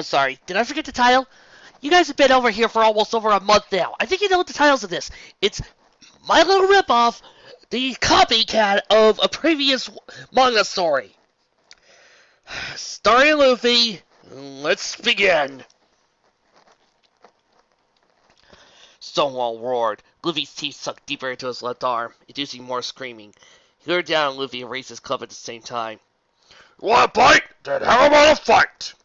I'm sorry, did I forget the title? You guys have been over here for almost over a month now. I think you know what the titles of this. It's My Little Ripoff, the copycat of a previous manga story. Starring Luffy, let's begin. Stonewall roared. Luffy's teeth sunk deeper into his left arm, inducing more screaming. He looked down and Luffy raised his club at the same time. You want a bite? Then how about a fight?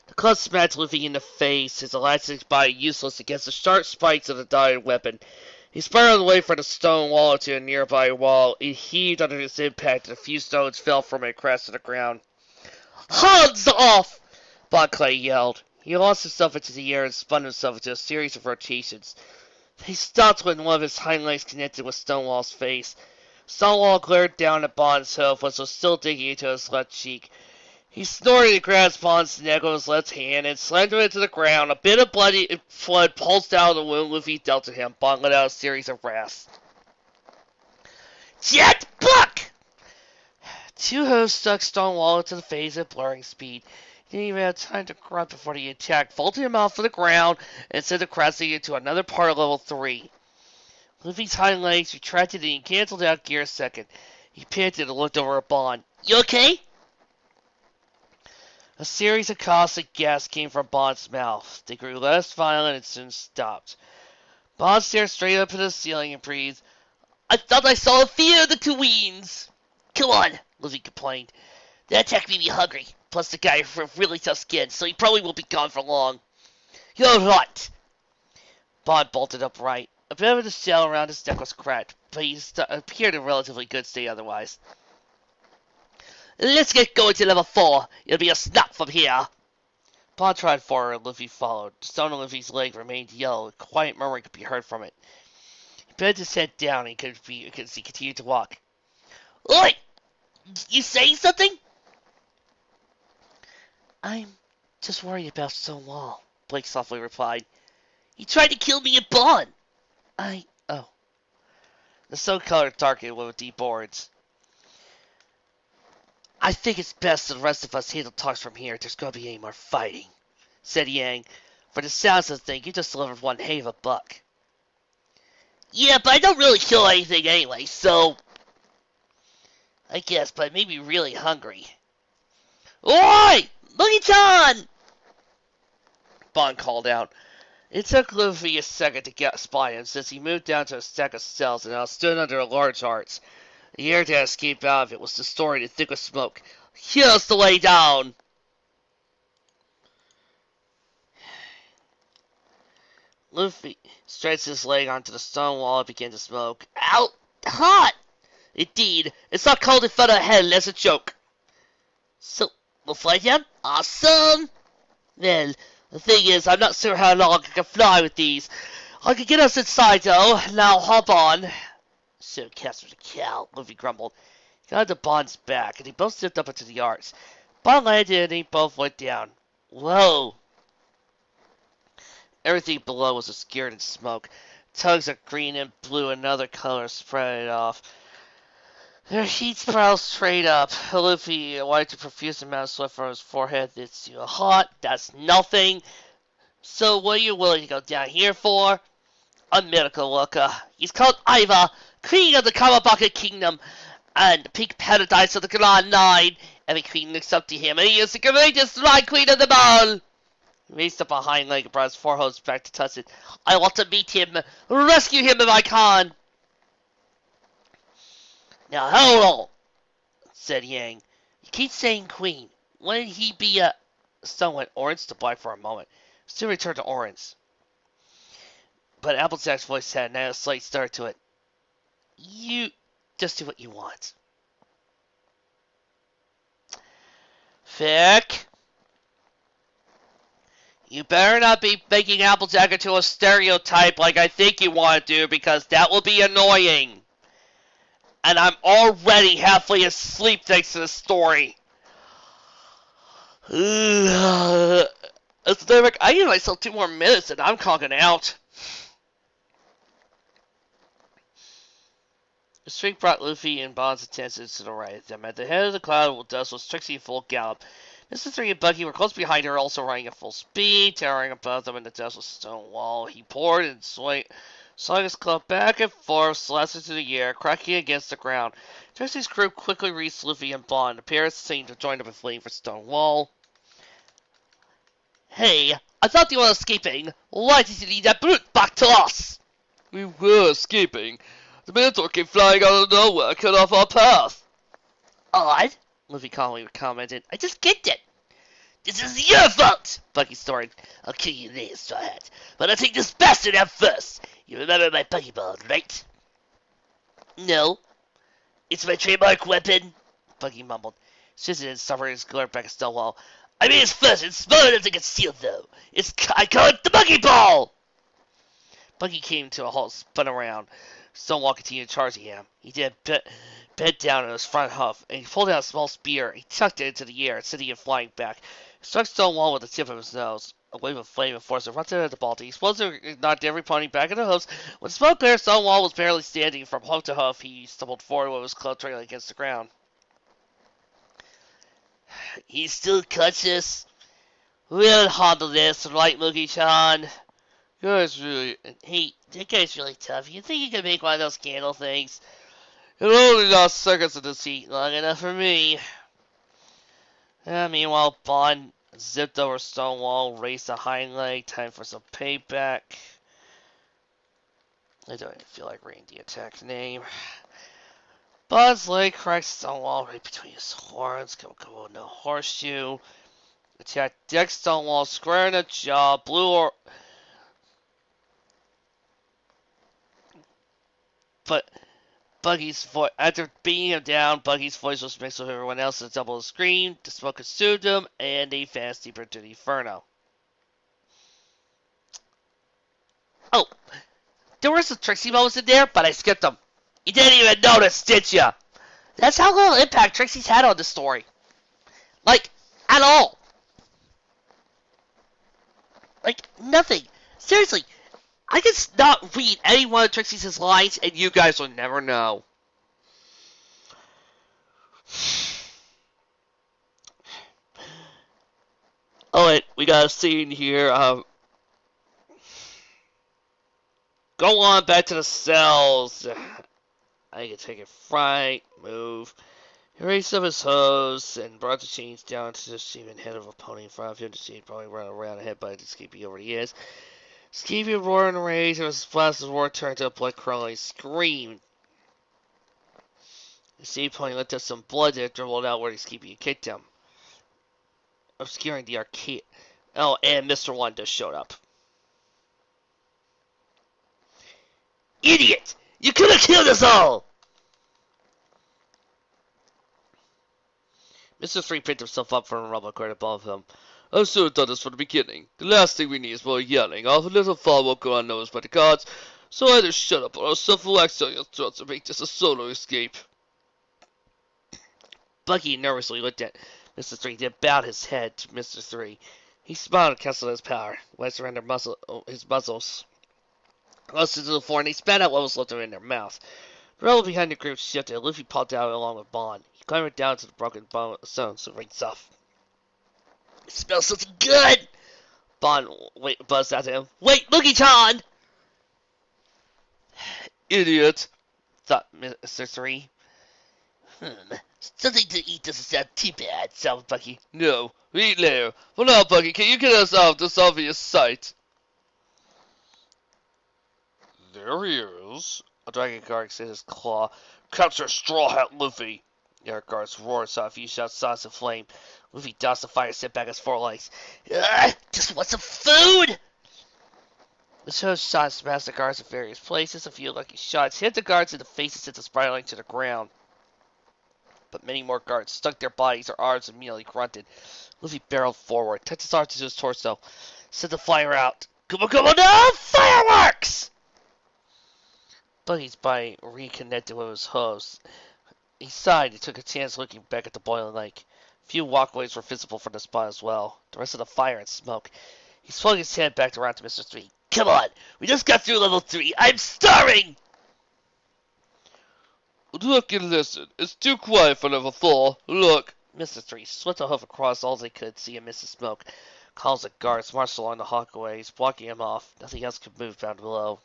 The club smacked Luffy in the face, his elastic body useless against the sharp spikes of the dyed weapon. He spiraled away from the stone wall to a nearby wall. It heaved under its impact, and a few stones fell from it and crashed to the ground. Hands off! Bon Clay yelled. He launched himself into the air and spun himself into a series of rotations. He stopped when one of his hind legs connected with Stonewall's face. Stonewall glared down at Bond's hoof, which was still digging into his left cheek. He snorted and grasped Bond's neck with his left hand and slammed him into the ground. A bit of bloody blood pulsed out of the wound Luffy dealt to him. Bond let out a series of rasps. Jet Buck! Two hoofs stuck Stonewall into the face at blurring speed. He didn't even have time to grunt before the attack vaulted him off of the ground and sent him crashing into another part of level 3. Luffy's hind legs retracted and he canceled out gear a second. He panted and looked over at Bond. You okay? A series of caustic gasps came from Bond's mouth. They grew less violent and soon stopped. Bond stared straight up at the ceiling and breathed. I thought I saw a fear of the twins. Come on, Luffy complained. That attack made me hungry. Plus the guy with really tough skin, so he probably won't be gone for long. You're right. Bond bolted upright. A bit of the shell around his neck was cracked, but he appeared in relatively good state otherwise. Let's get going to level 4. It'll be a snap from here. Bond trotted forward and Luffy followed. The stone on Luffy's leg remained yellow. A quiet murmur could be heard from it. He bent his head down and he continued to walk. Oi! You saying something? I'm just worried about Stonewall, Blake softly replied. He tried to kill me at Bond. Oh. The stone color darkened with deep orange. I think it's best that the rest of us handle talks from here. There's going to be any more fighting, said Yang. For the sounds of the thing, you just delivered one heck of a buck. Yeah, but I don't really kill anything anyway, so... I guess, but I may be really hungry. Oi! Luffy-chan! Bond called out. It took Luffy a second to spot him, since he moved down to a stack of cells and now stood under a large arch. The air that escaped out of it was distorted and thick with smoke. Here's the way down! Luffy stretched his leg onto the stone wall and began to smoke. Ow! Hot! Indeed, it's not cold in front of hell as a joke. So, we'll fly down? Awesome! Well, the thing is, I'm not sure how long I can fly with these. I can get us inside, though. Now, hop on. So, Casper the cow, Luffy grumbled. He got to Bond's back, and they both stepped up into the arch. Bond landed, and they both went down. Whoa! Everything below was obscured in smoke. Tugs of green and blue and other colors spread off. Their heat spiraled straight up. Luffy wiped a profuse amount of sweat from his forehead. It's too hot. That's nothing. So what are you willing to go down here for? A miracle worker. He's called Iva, Queen of the Kawabaka Kingdom, and the Pink Paradise of the Grand Line. Every queen looks up to him, and he is the greatest Line Queen of them all. He raised up a hind leg and brought his forehead back to touch it. I want to meet him. Rescue him if I can. Now hold on, said Yang. You keep saying queen. Wouldn't he be a... Stone went orange to black for a moment. Still returned to orange. But Applejack's voice had now a slight start to it. You just do what you want. Vic? You better not be making Applejack into a stereotype like I think you want to do, because that will be annoying. And I'm already halfway asleep thanks to the story. I give myself 2 more minutes and I'm conking out. The streak brought Luffy and Bond's attention to the right of them. At the head of the cloud of dust was Trixie in full gallop. Mr. 3 and Bucky were close behind her, also running at full speed, towering above them in the desolate stone wall. He poured and swung his club back and forth, slashed through the air, cracking against the ground. Trixie's crew quickly reached Luffy and Bond. The pair seemed to join up and fleeing for stone wall. Hey, I thought you were escaping. Why did you lead that brute back to us? We were escaping. The Minotaur came flying out of nowhere, cut off our path. Odd, Luffy calmly commented. I just get it. This is your fault, Bucky snorted. I'll kill you later, Straw Hat. But I'll take this bastard out first. You remember my Pokeball, right? No. It's my trademark weapon, Bucky mumbled. Susan and suffered his glare back at Stonewall. I mean, it's fast and small enough to conceal, though. I call it the Pokeball! Bucky came to a halt, spun around. Stonewall continued charging him. He did bent down on his front hoof, and he pulled out a small spear. He tucked it into the air, sending it flying back. He struck Stonewall with the tip of his nose. A wave of flame and force erupted at the ball. The explosion knocked every pony back in the hoofs. When smoke cleared, Stonewall was barely standing from hoof to hoof. He stumbled forward with his club trailing against the ground. He's still conscious. We'll handle this, right, Mookie-chan? Hey, that guy's really tough. You think you can make one of those candle things? It only lost seconds in the seat, long enough for me. Meanwhile, Bond zipped over Stonewall, raised a hind leg, time for some payback. I don't even feel like reading the attack name. Bond's leg cracked Stonewall right between his horns. Come on, no horseshoe. Attacked Deck Stonewall square in the jaw, but Buggy's voice, after beating him down, Buggy's voice was mixed with everyone else's double the scream. The smoke consumed him, and they advanced deeper into the inferno. Oh, there were some Trixie moments in there, but I skipped them. You didn't even notice, did ya? That's how little impact Trixie's had on the story. Like, at all. Like, nothing. Seriously. I could not read any one of Trixie's lines, and you guys will never know. Alright, we got a scene here. Go on back to the cells. I can take it right, move. He raised up his hose and brought the chains down to the steaming head of a pony in front of him. The scene probably run around ahead by the Skippy over the ears. Skippy roared in rage, and his blasted roar turned to a blood-curdling scream. The sea pony let up some blood that dribbled out where the Skippy had kicked him, obscuring the arcade. Oh, and Mr. Wanda showed up. Idiot! You could have killed us all! Mr. 3 picked himself up from a rubble cart above him. I should have done this from the beginning. The last thing we need is more yelling. Our little fall won't go unnoticed by the gods, so either shut up or I'll self-relax on your throats and make this a solo escape. Bucky nervously looked at Mr. 3, then bowed his head to Mr. 3. He smiled and castled his power, wiped around his muzzles. Close to the floor, and he spat out what was left of it in their mouth. The rebel behind the group shifted, and Luffy popped out along with Bond. He clambered down to the broken stones and rinsed off. It smells something good! Bond buzzed out to him. Wait, Mookie-chan! Idiot, thought Mr. 3. Something to eat doesn't sound too bad, sounded Bucky. No, we eat later. For now, Bucky, can you get us out of this obvious sight? There he is. A dragon guard extended his claw. Capture Straw Hat Luffy! The other guards roared, saw a few shots, sauce and flame. Luffy doused the fire, set back his forelegs. Just want some food! The show's shots smashed the guards in various places. A few lucky shots hit the guards in the faces, sent them spiraling to the ground. But many more guards stuck their bodies or arms and immediately grunted. Luffy barreled forward, touched his arm to his torso, sent the fire out. Come on, now! Fireworks! Buggy's body reconnected with his hooves. He sighed and took a chance looking back at the boiling lake. A few walkways were visible from the spot as well. The rest of the fire and smoke. He swung his head back around to Mr. 3. Come on! We just got through level 3! I'm starving! Look and listen. It's too quiet for level 4. Look. Mr. Three swept a hoof across all they could see a mist of smoke. Calls the guards marched along the hallways, blocking him off. Nothing else could move down below.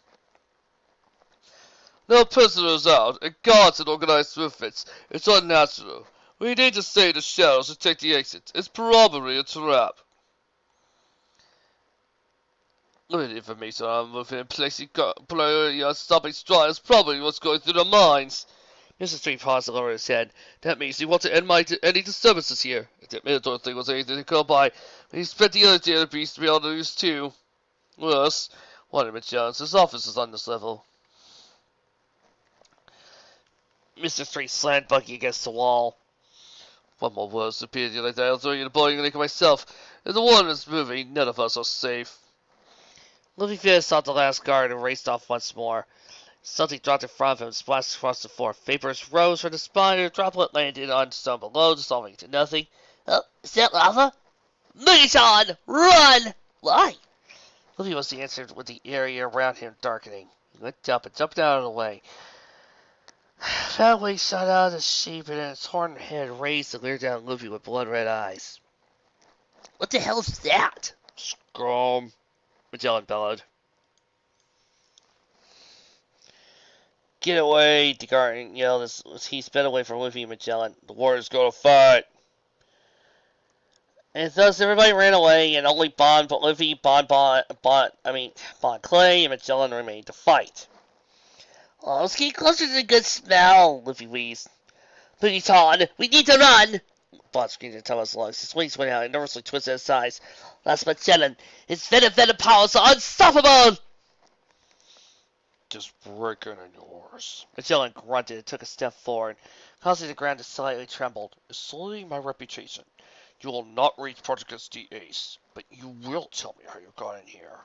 No prisoners out, and guards and organized movements. It's unnatural. We need to stay in the shadows and take the exit. It's probably a trap. Limited information on moving placing stopping straw is probably what's going through their minds. Mr. Street paused and lowered his head. That means you want to end any disturbances here. If that Minotaur thing was anything to go by, he spent the other data beast to be able to use too. Worse, one of Jones's office is on this level. Mr. Street slammed Bucky against the wall. One more word stupidity like that, I'll throw you in the boiling lake myself. If the one is moving, none of us are safe. Luffy finished off the last guard and raced off once more. Something dropped in front of him and splashed across the floor. Vapors rose from the spine and a droplet landed on the stone below, dissolving into nothing. Oh, is that lava? Megaton! Run! Why? Luffy was the answer with the area around him darkening. He looked up and jumped out of the way. That way shot out of the shape and its horned head raised and leered down at Luffy with blood-red eyes. What the hell is that? Scum, Magellan bellowed. Get away, the guard yelled as he sped away from Luffy and Magellan. The warriors go to fight. And thus everybody ran away, and only Bon Clay, and Magellan remained to fight. Oh, let's get closer to the good smell, Luffy wheezed. Megaton, we need to run! Bon screamed at Thomas lungs. His wings went out and nervously twisted his sides. That's Magellan. His venom powers are unstoppable! Just break in on yours. Magellan grunted and took a step forward, causing the ground to slightly tremble. It's slowly my reputation. You will not reach Portuguese the Ace, but you will tell me how you got in here.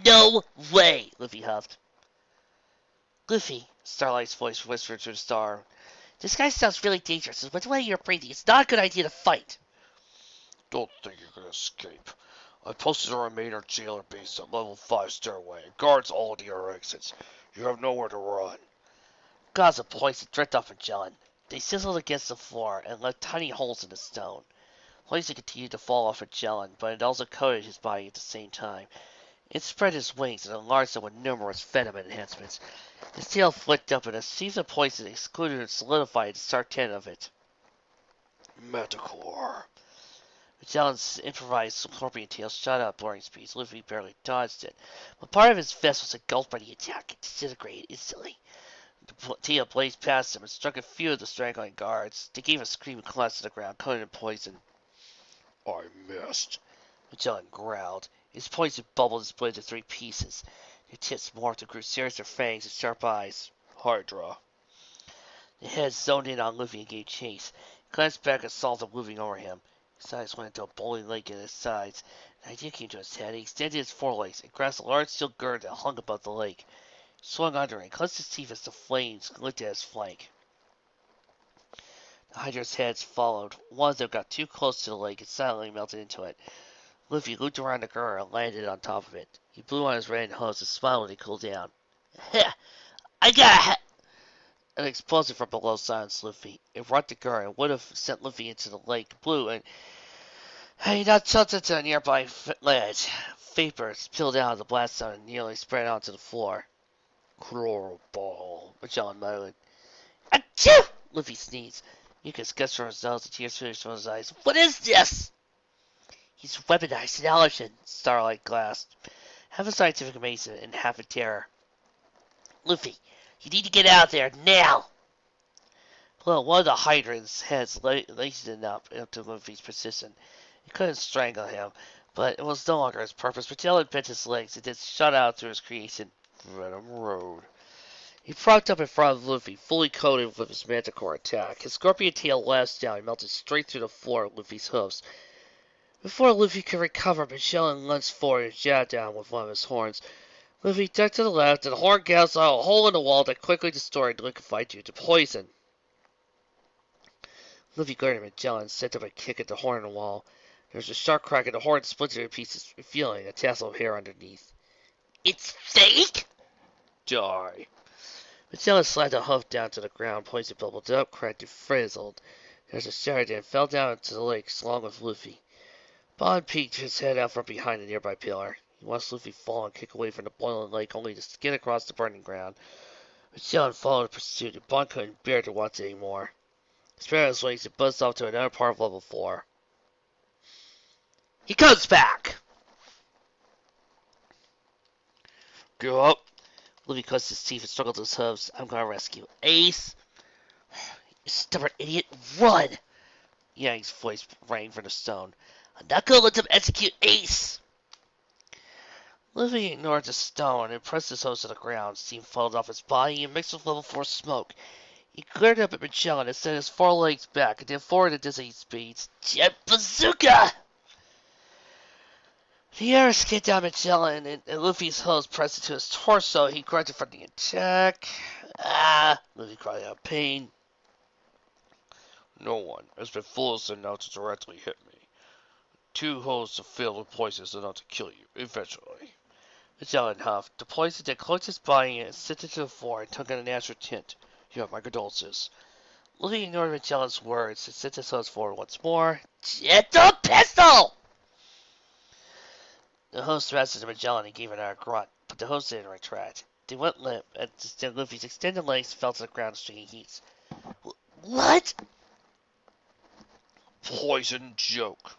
No way, Luffy huffed. Luffy, Starlight's voice whispered to the star. This guy sounds really dangerous, and with the way you're breathing, it's not a good idea to fight. Don't think you can escape. I posted a remainder jailer base at level 5 stairway. Guards all near exits. You have nowhere to run. Gauze of poison dripped off Magellan. They sizzled against the floor and left tiny holes in the stone. Poison continued to fall off Magellan, but it also coated his body at the same time. It spread his wings and enlarged them with numerous venom enhancements. His tail flicked up and a season of poison excluded and solidified the start 10 of it. Metacore. Magellan's improvised scorpion tail shot out at blurring speeds. Luffy barely dodged it, but part of his vest was engulfed by the attack and disintegrated instantly. The tail blazed past him and struck a few of the strangling guards. They gave a scream and collapsed to the ground, coated in poison. I missed. Magellan growled. His poison bubble split into 3 pieces. Their tips morphed and grew sinister fangs and sharp eyes. Hydra. The head zoned in on Luffy and gave chase. He glanced back and saw them moving over him. His eyes went into a bowling lake at his sides. An idea came to his head. He extended his forelegs and grasped a large steel gird that hung above the lake. He swung under and clenched his teeth as the flames licked at his flank. The Hydra's heads followed. One of them got too close to the lake and silently melted into it. Luffy looped around the girl and landed on top of it. He blew on his red hose and smiled when he cooled down. Heh! I got an explosion from below silenced Luffy. It rocked the girl and would have sent Luffy into the lake blue, and he now tilted to a nearby ledge. Vapor spilled out of the blast zone and nearly spread onto the floor. Chloropall, Magellan muttered. Achoo! Luffy sneezed. Mucus gushed from his nose and tears finished from his eyes. What is this? He's weaponized an allergen, Starlight glassed. Half a scientific amazement and half a terror. Luffy, you need to get out there, now! Well, one of the Hydra's heads laced up to Luffy's precision. He couldn't strangle him, but it was no longer his purpose. Magellan bent his legs and then shot out through his creation. Venom Road. He propped up in front of Luffy, fully coated with his Manticore attack. His scorpion tail lashed down and melted straight through the floor of Luffy's hoofs. Before Luffy could recover, Magellan lunged forward and jabbed down with one of his horns. Luffy ducked to the left, and the horn gouged out a hole in the wall that quickly destroyed and liquefied due to poison. Luffy glared at Magellan and sent up a kick at the horn in the wall. There was a sharp crack, and the horn splintered in pieces, revealing a tassel of hair underneath. It's fake? Die. Magellan slammed a hoof down to the ground, poison bubbled up, cracked and frizzled. There's a shard and fell down into the lake along with Luffy. Bond peeked his head out from behind a nearby pillar. He watched Luffy fall and kick away from the boiling lake only to skid across the burning ground. Magellan followed in pursuit, and Bond couldn't bear to watch anymore. Spread his legs and buzzed off to another part of level 4. He comes back! Go up. Luffy clenched his teeth and struggled to his hooves. I'm gonna rescue Ace. You stubborn idiot, run! Yang's voice rang from the stone. I'm not gonna let them execute Ace! Luffy ignored the stone and pressed his hose to the ground. Steam floated off his body and mixed with level 4 smoke. He glared up at Magellan and set his forelegs back and then forward at dizzying speeds. Jet Bazooka! The air escaped down Magellan and Luffy's hose pressed into his torso. He grunted from the attack. Luffy cried out in pain. No one has been foolish enough to directly hit me. 2 holes filled with poisons enough to kill you, eventually. Magellan huffed. The poison then cloaked his body and sent it to the floor and took on a natural tint. You have my condolences. Luffy ignored Magellan's words and sent his hose forward once more. Jet the pistol! The host thrusted to Magellan and gave another grunt, but the host didn't retract. They went limp, and Luffy's extended legs fell to the ground in stringy heaps. What? Poison joke.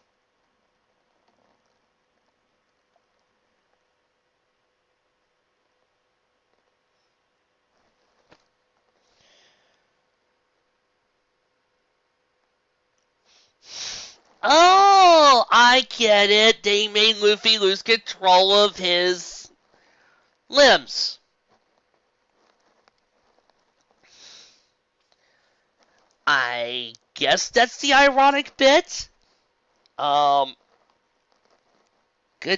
Oh, I get it. They made Luffy lose control of his limbs. I guess that's the ironic bit. Good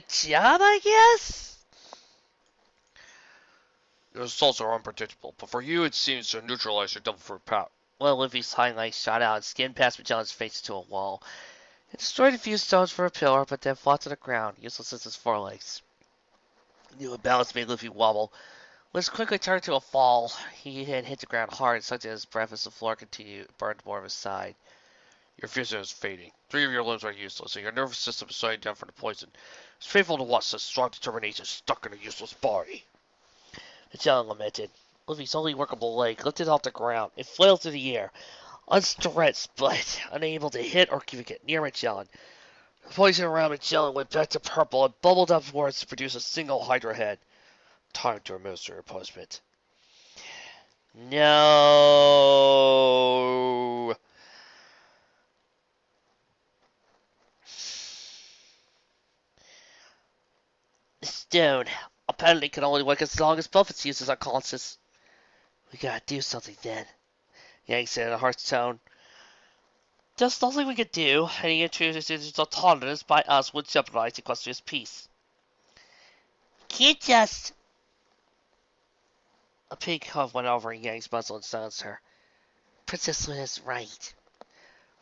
job, I guess? Your assaults are unpredictable, but for you it seems to neutralize your double fruit power. Well, Luffy's hind legs shot out and skinned past Magellan's face to a wall. It destroyed a few stones for a pillar, but then fought to the ground, useless as his forelegs. New imbalance made Luffy wobble, which quickly turned to a fall. He had hit the ground hard and sucked in his breath as the floor continued to burn more of his side. Your vision is fading. 3 of your limbs are useless, and your nervous system is slowing down from the poison. It's painful to watch such strong determination stuck in a useless body. Magellan lamented. Luffy's only workable leg lifted off the ground. It flailed through the air, unstretched but unable to hit or even get near Magellan. The poison around Magellan went back to purple and bubbled upwards to produce a single Hydra head. Time to administer your punishment. No. The stone apparently can only work as long as both its users are conscious. We gotta do something then, Yang said in a harsh tone. There's nothing we could do. Any intrusions into autonomous by us would jeopardize Equestria's peace. Can't just... A pink huff went over Yang's muzzle and silenced her. Princess Luna's right.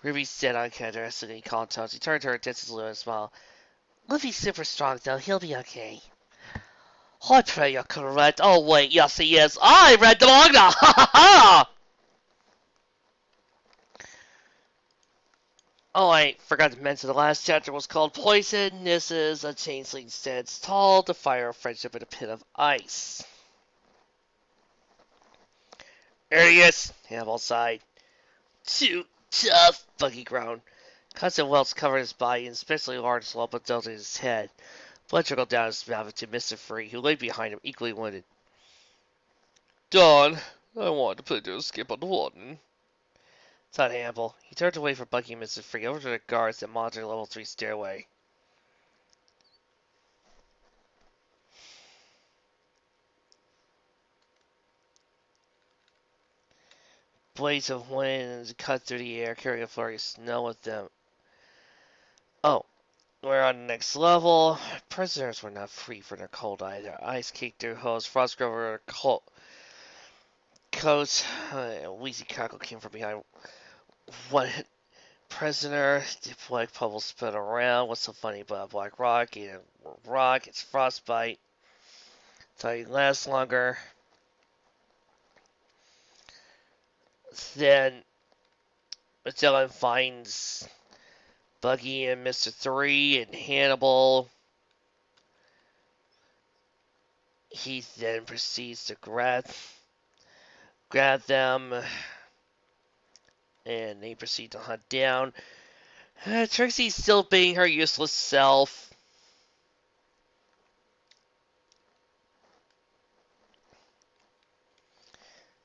Ruby said uncharacteristically calm tones. He turned to her attention to Luna and smiled. Luffy's super strong, though. He'll be okay. I pray you're correct. Oh, wait. Yes, he is. I read the manga! Ha ha ha! Oh, I forgot to mention the last chapter was called Poison. This is a changeling stands tall to fire a friendship in a pit of ice. There he is, Hannibal sighed. Too tough, Buggy groaned. Constant welts covered his body, and especially a large lump of dirt in his head. Blood trickled down his mouth to Mr. Free, who lay behind him, equally wounded. Don, I wanted to play to escape on the warden. Thought Hannibal. He turned away from Bucky and Mr. Free over to the guards that monitored the level 3 stairway. Blades of wind cut through the air, carrying a flurry of snow with them. Oh, we're on the next level. Prisoners were not free from their cold either. Ice caked their hose, frost over their coats. A wheezy cackle came from behind one prisoner. The black bubble spun around. What's so funny about a black rock? Eating rock, it's frostbite. Thought he'd last longer. Then Magellan finds Buggy and Mr. 3 and Hannibal. He then proceeds to grab them, and they proceed to hunt down. Trixie's still being her useless self.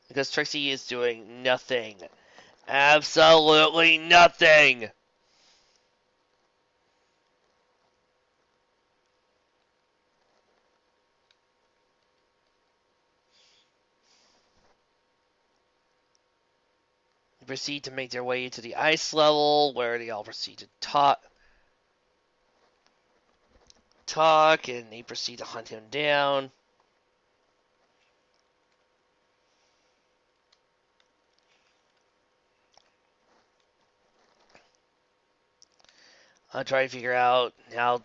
Because Trixie is doing nothing. Absolutely nothing! They proceed to make their way into the ice level, where they all proceed to talk, and they proceed to hunt him down. I'm trying to figure out how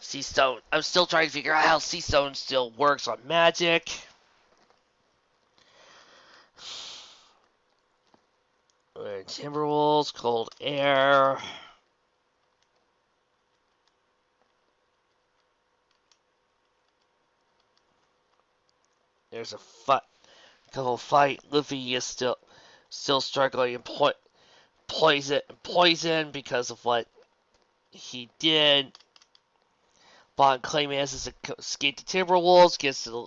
Seastone. I'm still trying to figure out how Seastone still works on magic. Timberwolves, cold air. There's a couple fight. Luffy is still struggling and poison because of what he did. Bond claiming has escaped the Timberwolves, gets to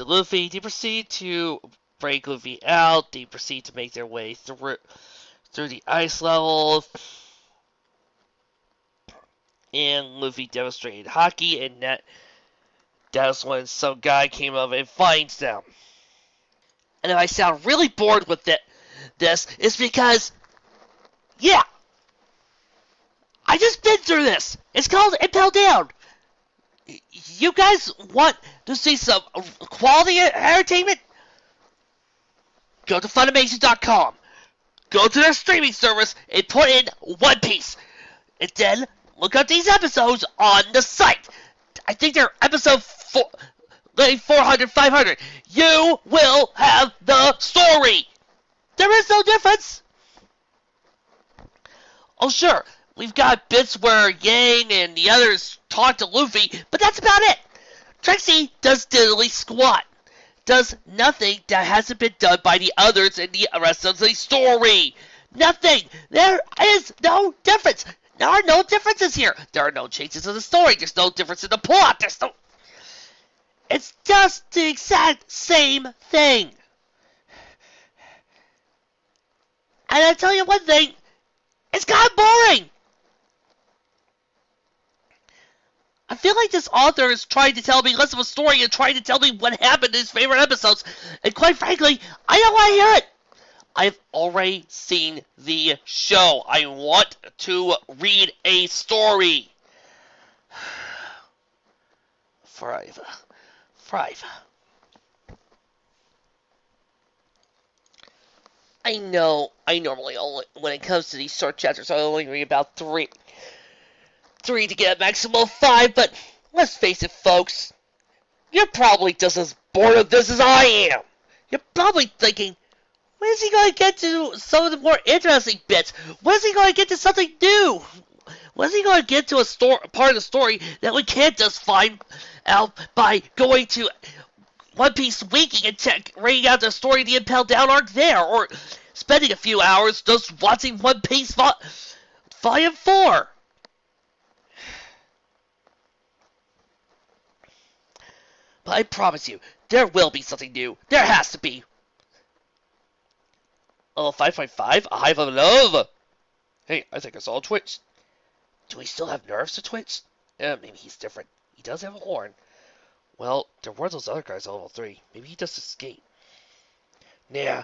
Luffy. They proceed to break Luffy out. They proceed to make their way through the ice level. And Luffy demonstrated hockey, and that's when some guy came up and finds them. And if I sound really bored with this, it's because, yeah, I just been through this. It's called Impel Down. You guys want to see some quality entertainment? Go to Funimation.com. Go to their streaming service and put in One Piece. And then look up these episodes on the site. I think they're episode 400, 500. You will have the story. There is no difference. Oh, sure. We've got bits where Yang and the others talk to Luffy, but that's about it. Trixie does diddly squat. Does nothing that hasn't been done by the others in the rest of the story. Nothing. There is no difference. There are no differences here. There are no changes in the story. There's no difference in the plot. It's just the exact same thing. And I'll tell you one thing. It's kind of boring. I feel like this author is trying to tell me less of a story and trying to tell me what happened in his favorite episodes. And quite frankly, I don't want to hear it. I've already seen the show. I want to read a story. Forever. I know, I normally only, when it comes to these short chapters, I only read about three to get a maximum of 5, but let's face it, folks, you're probably just as bored of this as I am. You're probably thinking, when is he going to get to some of the more interesting bits? When is he going to get to something new? When is he going to get to a part of the story that we can't just find out by going to One Piece Wiki and reading out the story of the Impel Down Arc there, or spending a few hours just watching One Piece Volume 4? But I promise you, there will be something new. There has to be. Oh, 5.5? A Hive of Love! Hey, I think I saw a Twitch. Do we still have nerves to Twitch? Maybe he's different. He does have a horn. Well, there were those other guys at level 3. Maybe he just escaped. Nah,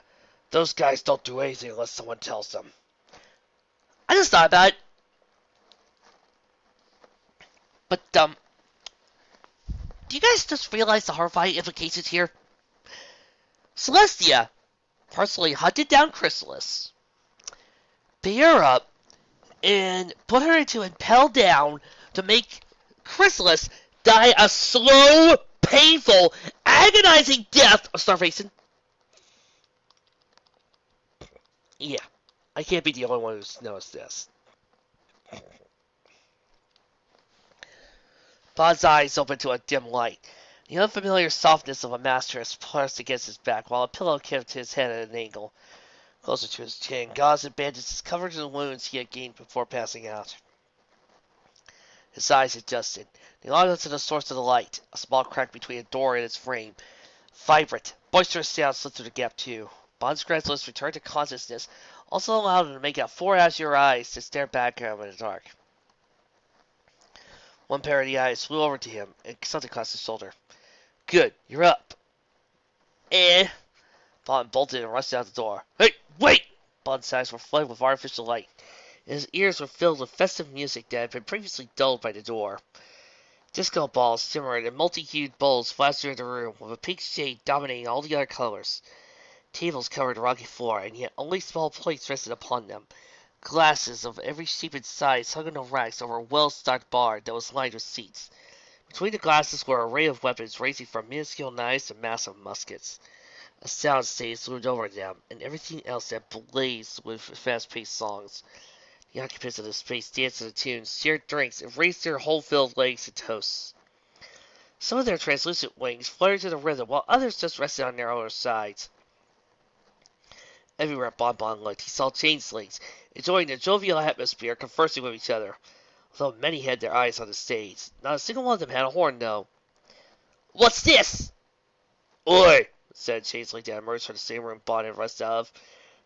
those guys don't do anything unless someone tells them. I just thought about it. But, do you guys just realize the horrifying implications here? Celestia personally hunted down Chrysalis, beat her up, and put her into Impel Down to make Chrysalis die a slow, painful, agonizing death of starvation. Yeah, I can't be the only one who knows this. Bond's eyes open to a dim light. The unfamiliar softness of a mattress pressed against his back, while a pillow kept his head at an angle, closer to his chin. Gauze and bandages covered the wounds he had gained before passing out. His eyes adjusted. They looked to the source of the light, a small crack between a door and its frame. Vibrant, boisterous sounds slipped through the gap, too. Bond's gradualist returned to consciousness, also allowed him to make out four azure eyes to stare back at him in the dark. One pair of the eyes flew over to him and something across his shoulder. Good, you're up. Bond bolted and rushed out the door. Hey, wait! Bond's eyes were flooded with artificial light, and his ears were filled with festive music that had been previously dulled by the door. Disco balls simmered and multi-hued bowls flashed through the room, with a pink shade dominating all the other colors. Tables covered the rocky floor, and yet only small plates rested upon them. Glasses of every shape and size hung on the racks over a well-stocked bar that was lined with seats. Between the glasses were an array of weapons ranging from minuscule knives to massive muskets. A sound stage loomed over them, and everything else that blazed with fast-paced songs. The occupants of the space danced to the tunes, shared drinks, and raised their whole-filled legs to toasts. Some of their translucent wings fluttered to the rhythm, while others just rested on their outer sides. Everywhere Bon looked, he saw changelings, enjoying the jovial atmosphere, conversing with each other. Although many had their eyes on the stage, not a single one of them had a horn, though. What's this? Oi, said Changeling that emerged from the same room Bon had rushed out of.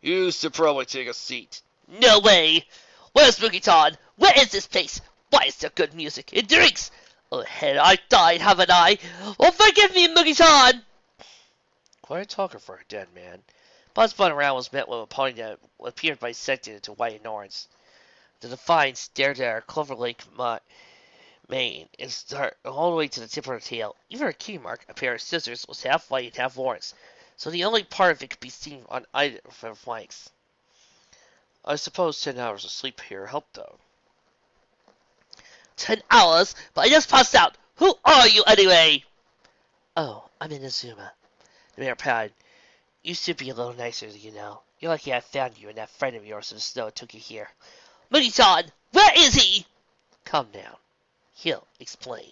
You should probably take a seat. No way! Where's Moogie-Ton? Where is this place? Why is there good music and drinks? Oh, hell, I've died, haven't I? Oh, forgive me, Moogie-Ton! Quiet talker for a dead man. Bon spun around was met with a pony that appeared bisected into white and orange. The Defiant stared at her Clover Lake mane and started all the way to the tip of her tail. Even her key mark, a pair of scissors, was half white and half orange, so the only part of it could be seen on either of her flanks. I suppose 10 hours of sleep here helped, though. 10 hours? But I just passed out! Who are you, anyway? Oh, I'm Inazuma. The mayor pouted. You should be a little nicer, you know. You're lucky I found you and that friend of yours in the snow took you here. Moogie-Ton, where is he? Calm down. He'll explain.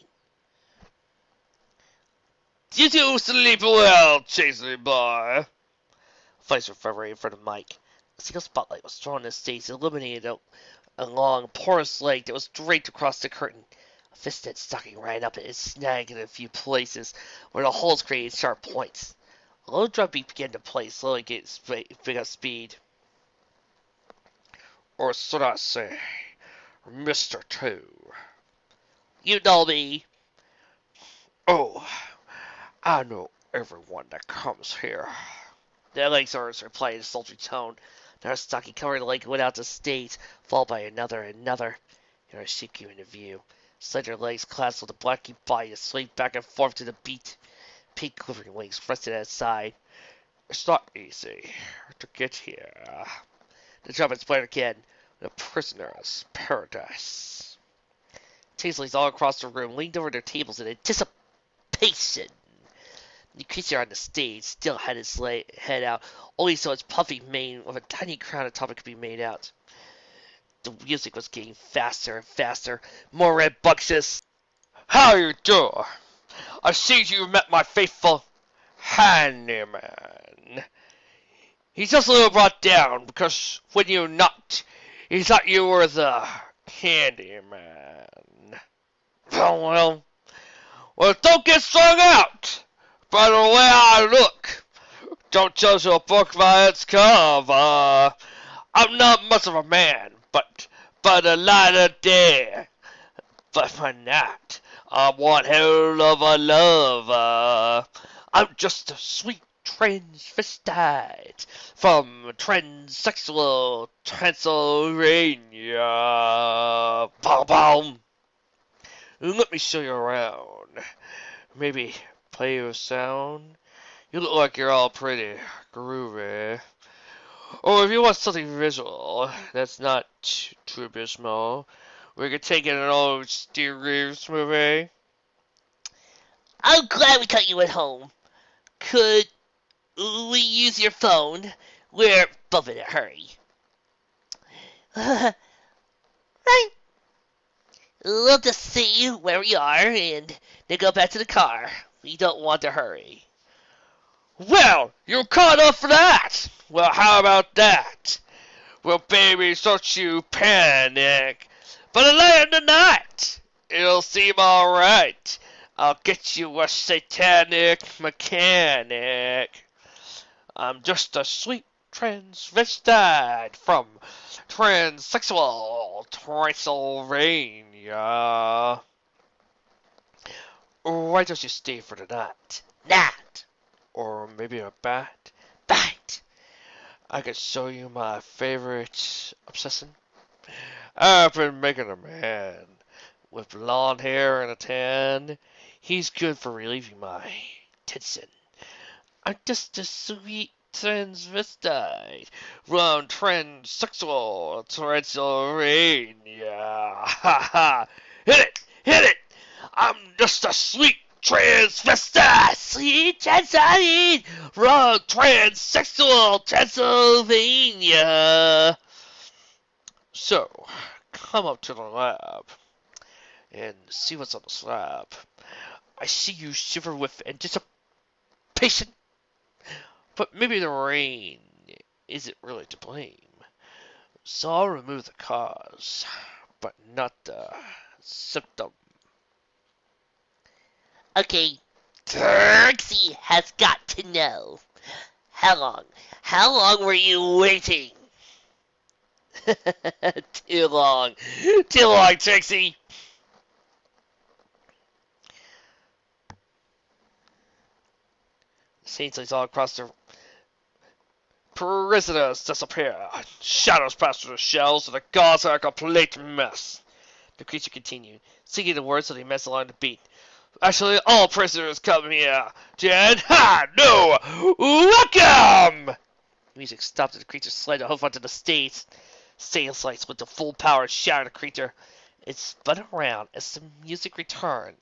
Did you sleep well, Chasing Boy? Voice reverberated in front of Mike. A single spotlight was thrown on the stage and illuminated a long, porous leg that was draped across the curtain. A fisted stocking ran up it and snagged in a few places where the holes created sharp points. A low drum beat began to play, slowly getting big up speed. Or should I say, Mr. 2? You know me. Oh, I know everyone that comes here. The Elixir's replied in a sultry tone. Another stocking covered the leg and went out to stage, followed by another and another. Another sheep came into view. Slender legs clasped with a blacky body that swayed back and forth to the beat. Pink quivering wings rested at his side. It's not easy to get here. The trumpet played again. The prisoner's paradise. Changelings all across the room leaned over their tables in anticipation. The creature on the stage still had his head out, only so its puffy mane with a tiny crown atop it could be made out. The music was getting faster and faster, more rambunctious. How you do? I see you met my faithful handyman. He's just a little brought down because when you knocked, he thought you were the handyman. Well, don't get strung out. By the way I look, don't judge a book by its cover. I'm not much of a man, but by the light of day. But for night, I'm one hell of a lover. I'm just a sweet transvestite from transsexual Transylvania. Boom, boom. Let me show you around. Maybe play you a sound. You look like you're all pretty groovy. Or if you want something visual that's not too abysmal, we could take in an old Steve Reeves movie. I'm glad we caught you at home. Could we use your phone? We're both in a hurry. Right. We'll just see where we are and then go back to the car. We don't want to hurry. Well, you're caught up for that. Well, how about that? Well, baby, don't you panic. But late in the night, it'll seem alright. I'll get you a satanic mechanic. I'm just a sweet transvestite from transsexual Transylvania. Why don't you stay for the night? Not. Or maybe a bat? Bite. I could show you my favorite obsession. I've been making a man with blonde hair and a tan. He's good for relieving my tension. I'm just a sweet transvestite from transsexual Transylvania. Ha ha! Hit it! Hit it! I'm just a sweet transvestite! Sweet transvestite from transsexual Transylvania. So, come up to the lab and see what's on the slab. I see you shiver with anticipation, but maybe the rain isn't really to blame. So I'll remove the cause, but not the symptom. Okay, Trixie has got to know. How long were you waiting? Too long, Trixie. Saints all across the prisoners disappear. Shadows pass through the shells, and the guards are a complete mess. The creature continued, singing the words so they mess along the beat. Actually, all prisoners come here. Jen, ha, no, welcome! The music stopped and the creature slid a hoof onto the stage. Sales lights with the full power showered the creature. It spun around as the music returned.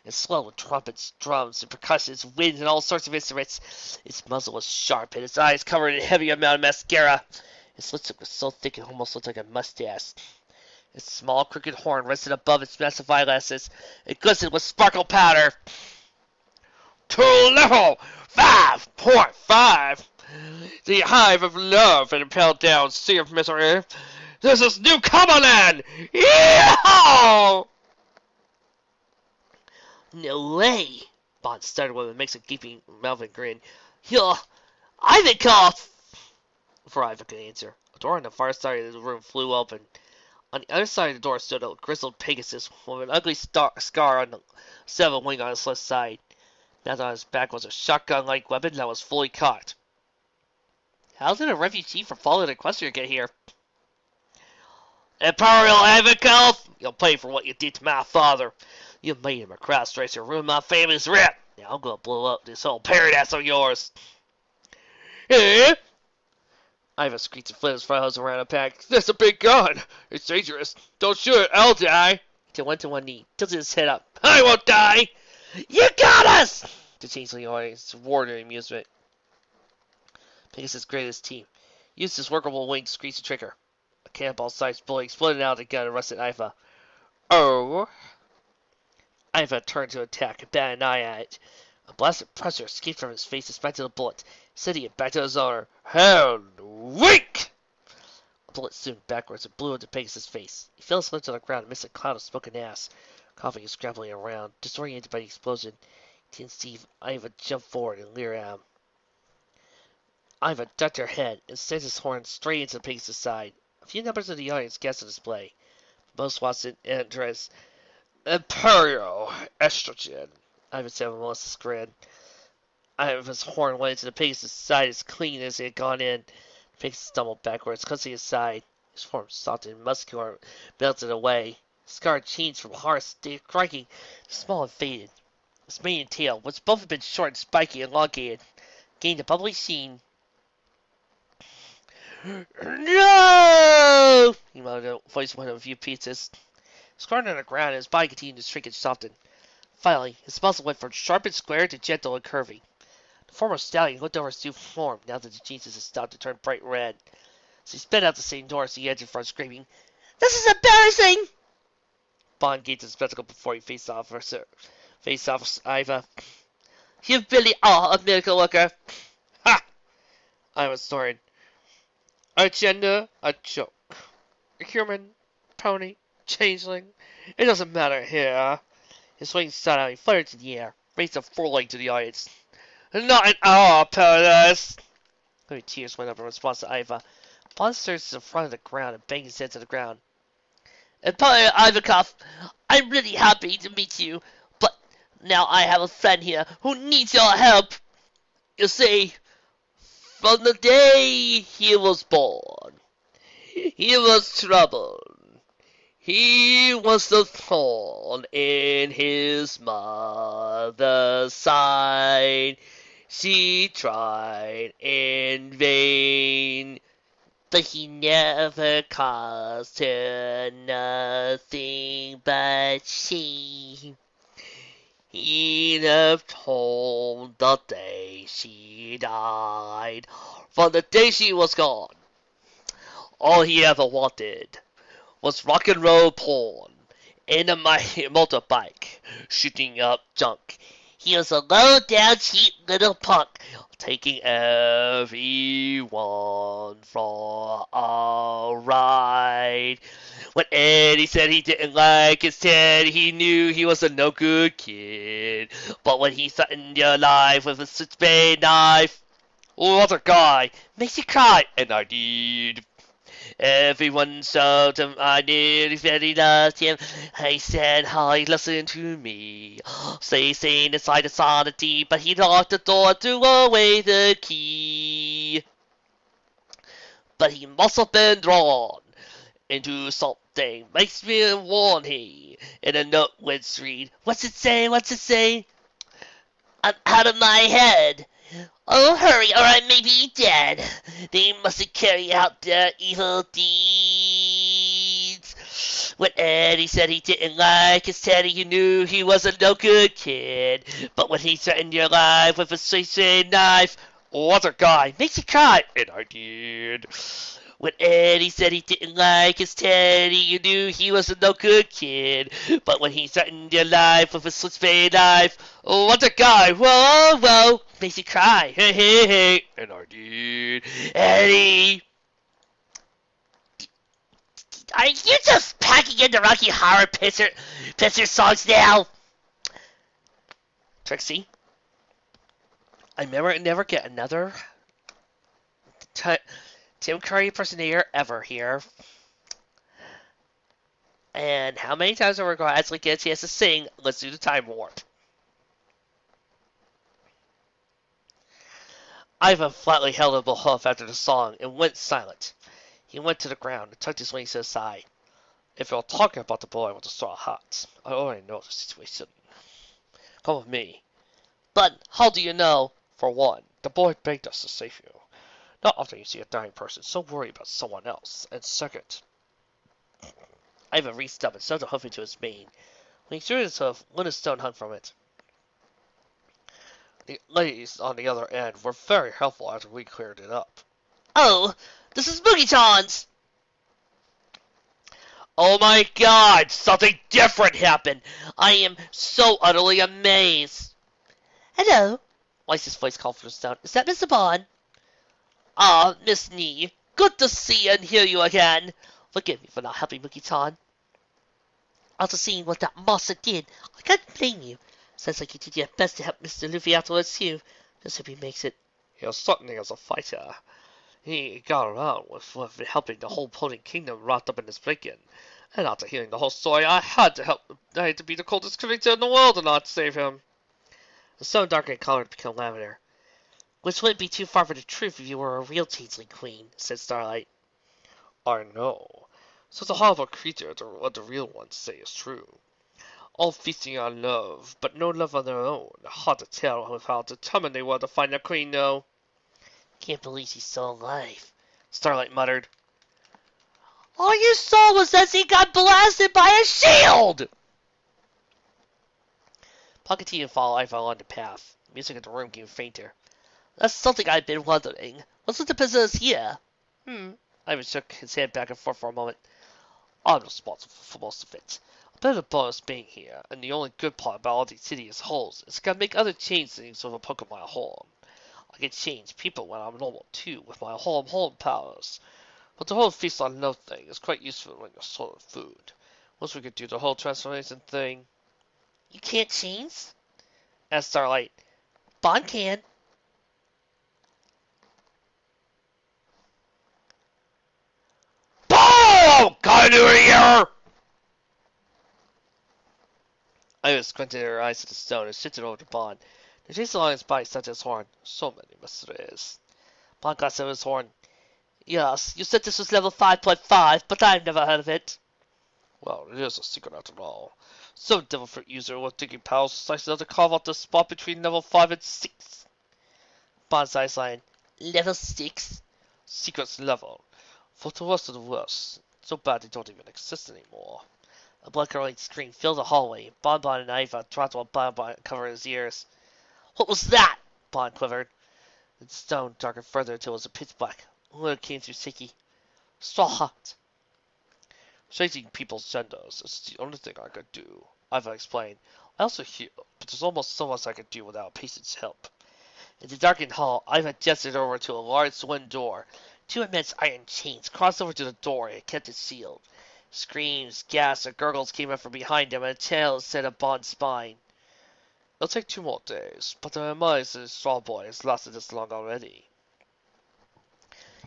It swelled with trumpets, drums, and percussions, winds, and all sorts of instruments. Its muzzle was sharp, and its eyes covered in a heavy amount of mascara. Its lipstick was so thick it almost looked like a mustache. Its small, crooked horn rested above its massive eyelashes. It glistened with sparkle powder. To level 5.5, the hive of love and Impel Down sea of misery. This is new Cumberland! Yeehaw! No way! Bond started with a mix of gaping mouth and grin. Yo, Ivankov! Before Ivan could answer, a door on the far side of the room flew open. On the other side of the door stood a grizzled Pegasus with an ugly scar on the severed wing on his left side. Mounted on his back was a shotgun-like weapon that was fully cocked. How did a refugee from fallen Equestria get here? Imperial Ivankov! You'll pay for what you did to my father. You made him a cross racer, ruined my family's rep. Now I'm gonna blow up this whole paradise of yours. Eh? Ivan screeched and flipped his front hose around a pack. That's a big gun. It's dangerous. Don't shoot it. I'll die. He went to one knee, tilted his head up. I won't die. You got us! The changeling audience roared in amusement. Pegasus gritted his teeth, used his workable wing to screech the trigger. A cannonball-sized bullet exploded out of the gun and rusted Iva. Oh? Iva turned to attack and batted an eye at it. A blast of pressure escaped from his face and smacked the bullet, sending it back to his owner. Hell, weak! A bullet zoomed backwards and blew into Pegasus' face. He fell asleep on the ground amidst a cloud of smoke and ash, coughing and scrambling around, disoriented by the explosion. He didn't see Iva jump forward and leer at him. Iva ducked her head and sent his horn straight into Pegasus' side. A few members of the audience guessed the display. Most watched it and addressed Imperial estrogen. Ivan said with Melissa's grin. Ivan's horn went into the Pegasus' side as clean as it had gone in. The Pegasus stumbled backwards, clutching his side. His form softened and muscular, melted away. His scar changed from harsh, striking to small and faded. His mane and tail, which both had been short and spiky and elongated, gained a bubbly sheen. No! He muttered, a voice went a few pieces. Scarred on the ground, his body continued to shrink and soften. Finally, his muzzle went from sharp and square to gentle and curving. The former stallion looked over his new form now that the jeans had stopped to turn bright red. So he sped out the same door as he entered front, screaming, "This is embarrassing!" Bond gazed at the spectacle before he faced off with Iva. "You really are a miracle worker." Ha! Iva snorted. A gender, a joke. A human, pony, changeling. It doesn't matter here. His wings shot out, he fluttered to the air, raised a foreleg to the audience. Not in our paradise! Heavy tears went up in response to Iva. Bond stared to the front of the ground and banged his head to the ground. "Empire Ivankov, I'm really happy to meet you, but now I have a friend here who needs your help. You see, from the day he was born, he was troubled. He was the thorn in his mother's side. She tried in vain, but he never caused her nothing but shame. He left home the day she died. From the day she was gone, all he ever wanted was rock and roll porn and a motorbike shooting up junk. He was a low-down, cheap little punk, taking everyone for a ride. When Eddie said he didn't like his Ted, he knew he was a no-good kid. But when he threatened your life with a switchblade knife, what a guy, makes you cry, and I did. Everyone told him I knew that he loved him. He said how he listened to me. Saying inside the sanity, but he locked the door, threw away the key. But he must have been drawn into something. Makes me warn he. In a note would read, "What's it say? What's it say? I'm out of my head. Oh, hurry, or I may be dead. They mustn't carry out their evil deeds." When Eddie said he didn't like his Teddy, you knew he was a no-good kid. But when he threatened your life with a straight knife, what a guy, makes you cry, and I did. When Eddie said he didn't like his Teddy, you knew he was a no-good kid. But when he threatened your life with a switchblade knife, what a guy, whoa, whoa, makes you cry, hey, hey, hey, and I did. Eddie, are you just packing in the Rocky Horror Picture songs now? Trixie, I never get another Tim Curry impersonator ever here. And how many times are we going to actually get a chance to sing Let's Do the Time Warp? Ivan flatly held up a hoof after the song and went silent. He went to the ground and tucked his wings to his side. "If you're talking about the boy with the straw hat, I already know the situation. Come with me." "But how do you know?" "For one, the boy begged us to save you. Not often you see a dying person so worried about someone else. And second..." Ivan reached up and shoved a hoof into his mane. When he threw his hoof, one stone hung from it. "The ladies on the other end were very helpful after we cleared it up." "Oh, this is Boogie-Tons!" "Oh my God, something different happened! I am so utterly amazed." "Hello," Weiss's voice called from the stone. "Is that Mr. Bond?" "Ah, Miss Nee, good to see and hear you again. Forgive me for not helping Boogie-Ton. After seeing what that monster did, I can't blame you. Sounds like you did your best to help Mr. Luffy afterwards too. Just hope he makes it." "He was certainly as a fighter. He got around with helping the whole Pony Kingdom wrapped up in his break-in. And after hearing the whole story, I had to be the coldest creature in the world to not save him." The stone darkened color to become lavender. "Which wouldn't be too far from the truth if you were a real changeling queen," said Starlight. "I know. Such a horrible creature that what the real ones say is true. All feasting on love, but no love of their own. Hard to tell with how determined they were to find their queen, though." "Can't believe she's still alive," Starlight muttered. "All you saw was that he got blasted by a shield!" Pocket and followed Ivan along the path. The music in the room grew fainter. That's something I've been wondering. What's with the business here? Ivan shook his head back and forth for a moment. I'm responsible for most of it. A bit of a bonus being here, and the only good part about all these city as wholes is I can make other change things with a poke of my horn. I can change people when I'm normal too, with my horn powers. But the whole feast on no thing is quite useful when you're short of food. Once we could do the whole transformation thing. You can't change? Asked Starlight. Bond can. BOOM! Come over here! Iris squinted her eyes at the stone and shifted over to Bond. The chase along his body such his horn. So many mysteries. Bond glanced at his horn. Yes, you said this was level 5.5, but I've never heard of it. Well, it is a secret after all. Some devil fruit user with digging powers decided to carve out the spot between level 5 and 6. Bond's eyes lightened. Level 6? Secrets level. For the worst of the worst. So bad they don't even exist anymore. A blood-curdling scream filled the hallway. Bonbon and Iva dropped while Bonbon covered his ears. What was that? Bond quivered. The stone darkened further until it was a pitch black. Word came through Siki. Straw hot. Changing people's genders is the only thing I could do, Iva explained. I also heal, but there's almost so much I could do without a patient's help. In the darkened hall, Iva gestured over to a large swing door. Two immense iron chains crossed over to the door and kept it sealed. Screams, gasps, and gurgles came up from behind him, and a tail set up Bond's spine. It'll take 2 more days, but the demise of the Straw Boy has lasted this long already.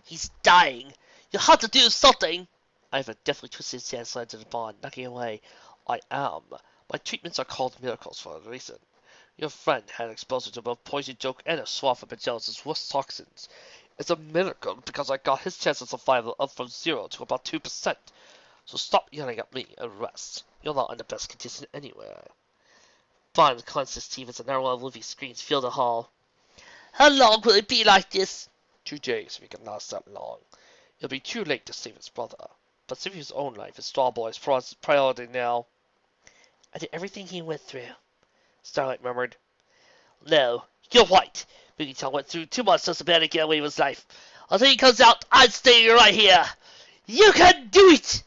He's dying. You'll have to do something. Ivan deftly twisted his hand side to the Bond, knocking away. I am. My treatments are called miracles for a reason. Your friend had exposure to both poison joke and a swath of Magellan's worst toxins. It's a miracle because I got his chances of survival up from 0 to about 2%. So stop yelling at me and rest. You're not in the best condition anywhere. Bond clenched his teeth as a narrow of Luffy's screams filled the hall. How long will it be like this? 2 days if it can last that long. It'll be too late to save his brother. But saving his own life is Straw Boy's priority now. After everything he went through, Starlight murmured. No, you're right. Biggie went through too much so bad to get away with his life. Until he comes out, I'm staying right here. You can do it!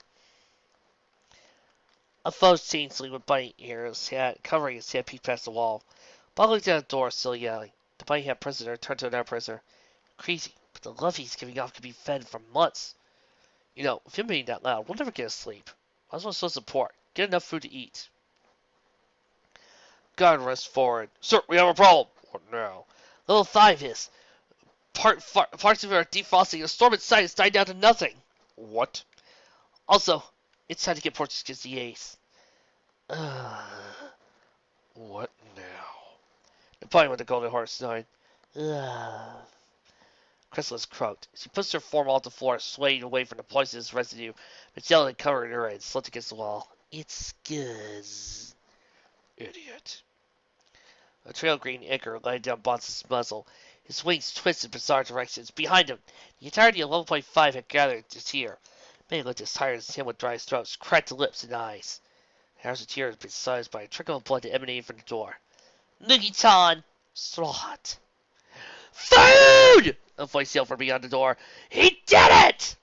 A faux changeling with bunny ears, covering his head, peeked past the wall. Bob looked at the door, still yelling. The bunny head prisoner turned to another prisoner. Crazy, but the Luffys giving off could be fed for months. You know, if you're being that loud, we'll never get to sleep. Might as well show support. Get enough food to eat. Guard rest forward. Sir, we have a problem. What now? Level 5 is. Parts of it are defrosting. The storm inside has died down to nothing. What? Also, it's time to get Portuguese the ace. What now? The bunny with the golden horse snoring. Chrysalis croaked. She pushed her form onto the floor, swaying away from the poisonous residue. Magellan had covered her and slumped against the wall. It's good. Idiot. A trail green anchor laid down Bons's muzzle. His wings twisted in bizarre directions. Behind him, the entirety of 11.5 had gathered to cheer. Many looked as tired as him with dry throats, cracked lips, and eyes. Hours of tears had been silenced by a trickle of blood that emanated from the door. Nugi-chan! Slot. Food! A voice yelled from beyond the door. He did it!